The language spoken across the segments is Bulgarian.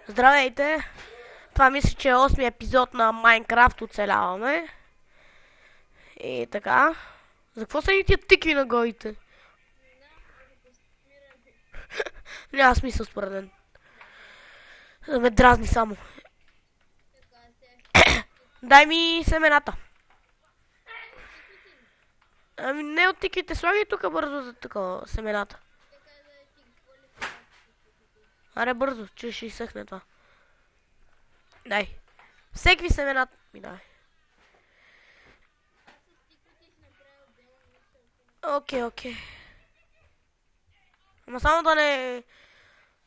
Здравейте! Това мисля, че е 8-ми епизод на Майнкрафт оцеляваме. И така. За какво са ни тия тикви на горите? Няма смисъл според мен. Да ме дразни само. Дай ми семената. Ами не от тиквите, слагай тук бързо за такова семената. Аре бързо, че ще изсъхне това. Дай. Всеки семената ми дай. Окей. Ама само да не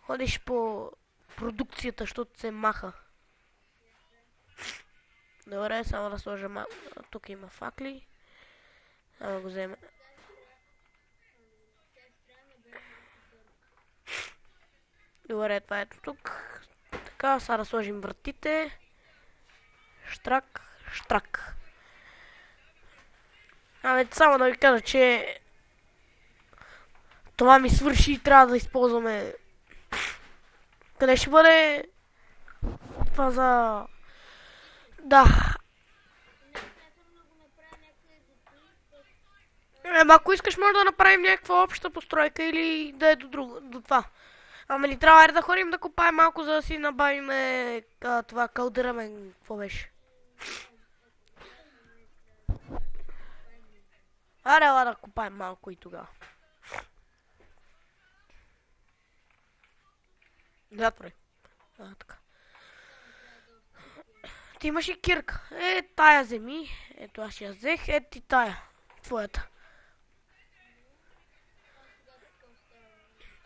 ходиш по продукцията, защото се маха. Добре, само да сложа тук има факли. Само го взема. Добре, това е тук. Така, сега да сложим вратите. Штрак. Абе, само да ви кажа, че това ми свърши и трябва да използваме. Къде ще бъде? Това за... Да. Ако искаш, може да направим някаква обща постройка или да е до това. Ама ни трябва да ходим да копаем малко, за да си набавим това калдърмен. Какво беше? Аре, да копаем малко и тогава. Да, така. Ти имаш и кирка. Тая вземи. Ето аз я взех. Ти тая. Твоята.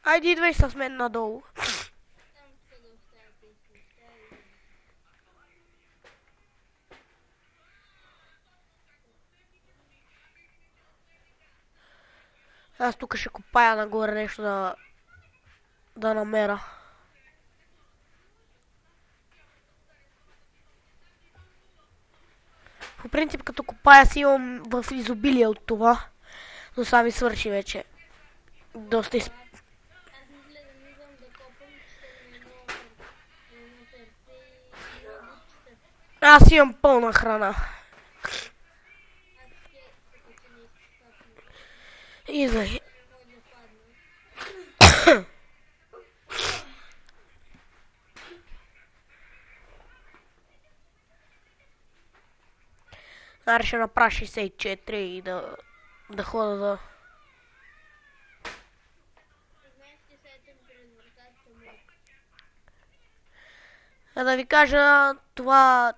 Айде идвай с мен надолу. Аз тук ще копая нагоре нещо да намеря. По принцип, като копая си имам в изобилие от това, но сега ми свърши вече. Доста Аз имам пълна храна. Идвай. Аре ще направя 64 и да хода да... Да ви кажа,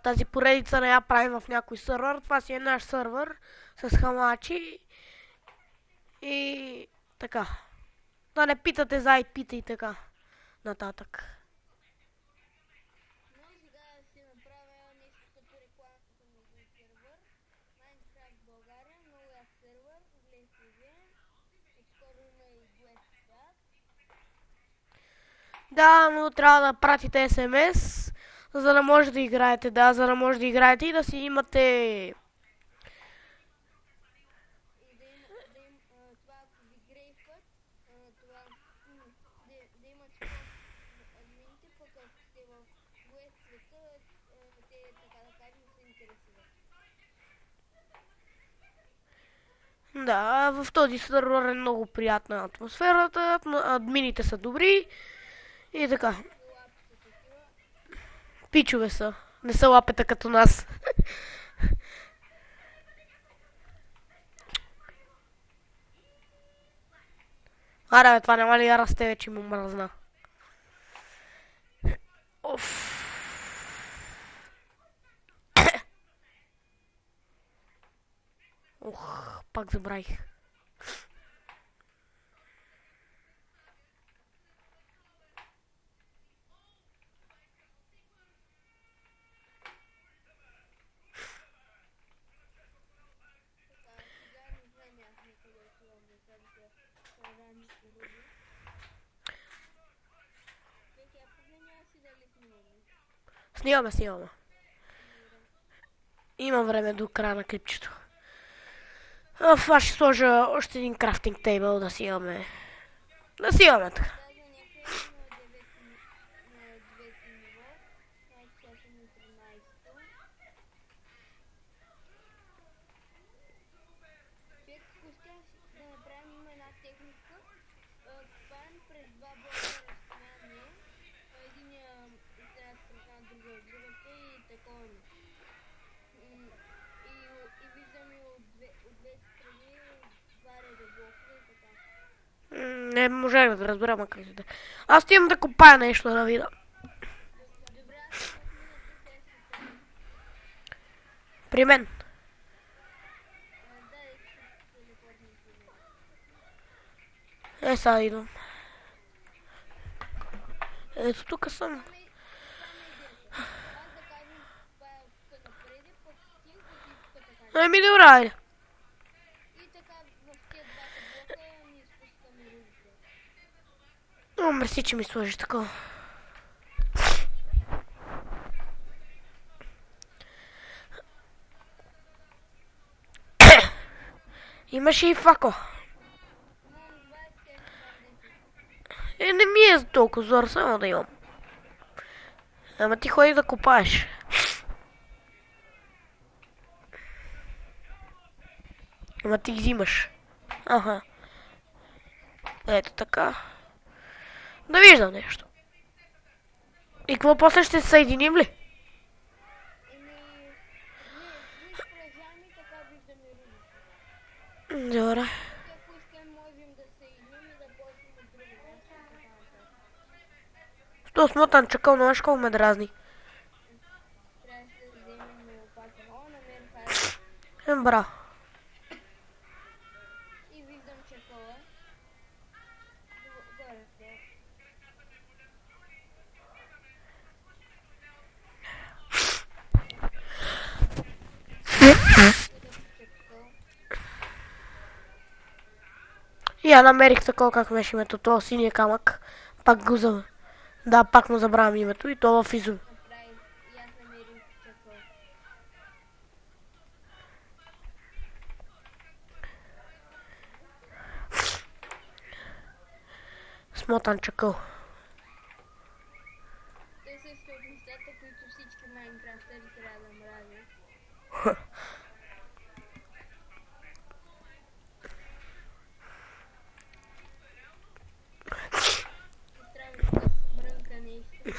тази поредица не я правим в някой сървър. Това си е наш сървър с хамачи. И така. Да не питате за IP-та и така нататък. Да, но трябва да пратите SMS, за да може да играете. Да, за да може да играете и да си имате... Да, в този сървър е много приятна атмосферата, админите са добри и така. Пичове са, не са лапета като нас. Аре, бе, това няма ли да расте вече, му мръзна. Оф. Ох, пак забравих. Снимаме. Има време до края на клипчето. Аз ще сложа още един крафтинг тейбъл да си имаме. Да си имаме така. да направим една техника. Копаем през два блока разстояние. Единия от едната страна, другия от другата и такова. И виждаме от двете страни два реда блока и така. Не можах да разбера макар да. Аз ти имам да копая нещо да видя. Добре, аз съм в мината, сега ще се. При мен. Да, ще се телепортнем при мен. Сега идвам. Ето тук съм. Това ми е идеята. Аз да кажем, това е тук напреди, пък ти и тук така. Ами добре, айде. И така в тези двата блока ни изпускаме рудите. О, мерси, че ми сложиш такова. Имаше и факъл. Имам 20, имам 10. Не ми е за толкова зор, само да имам. Ама ти ходи да копаеш. Ама ти ги взимаш. Аха. Ето така. Да виждам нещо. И какво после ще се съединим ли? Ние изпражаме и така виждаме рудите. Добре. И ако искаме, можем да се единим и да почнем от друго място и така нататък. Що смотан чакъл, но аж колко ме дразни. Трябваше да вземем лопата. О, намерих айрон. Браво. И виждам чакъла. Горе, да. Чакъл. И я намерих такова, как беше името, това синия камък. Пак го за... Да, пак му забравям името и то в изум. Направих. И аз намерих чакъл. Смотан чакъл. Те също от нещата, които всички майнкрафтери трябва да мразят. Трябва да смрънка нещо, да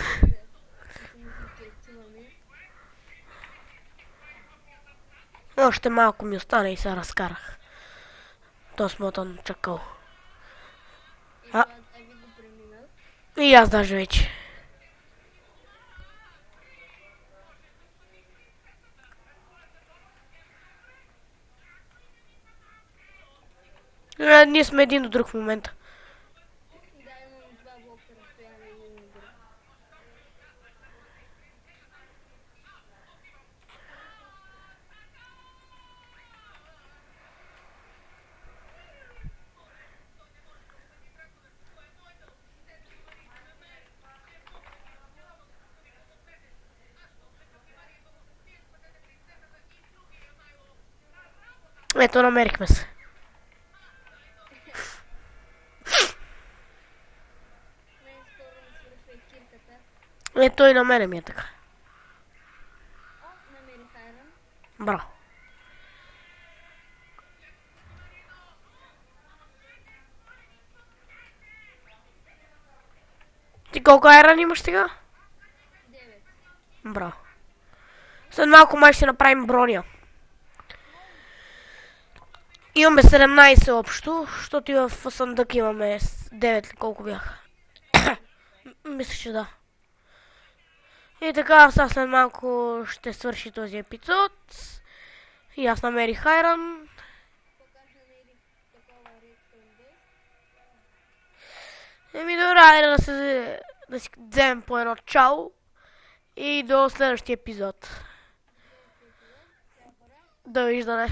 мисля, че чуваме. Още малко ми остана и се разкарах. То смотан чакъл. А ви го преминал. И аз даже вече. Ние сме един до друг в момента. Да, имам два блока разстояние един от друг. Ето, намерихме се. Мен скоро ми свършва и кирката. Ето и на мене ми е така. О, намерих айрон. Браво. Ти колко айрон имаш сега? 9. Браво. След малко май ще направим броня. Имаме 17 общо, защото и в съндък имаме 9 ли колко бяха. Мисля, че да. И така, сега след малко ще свърши този епизод. И аз намерих айрон. Пък аз намерих такова редстон дъст. Еми добре, айде да си вземем по едно чао. И до следващия епизод. Довиждане.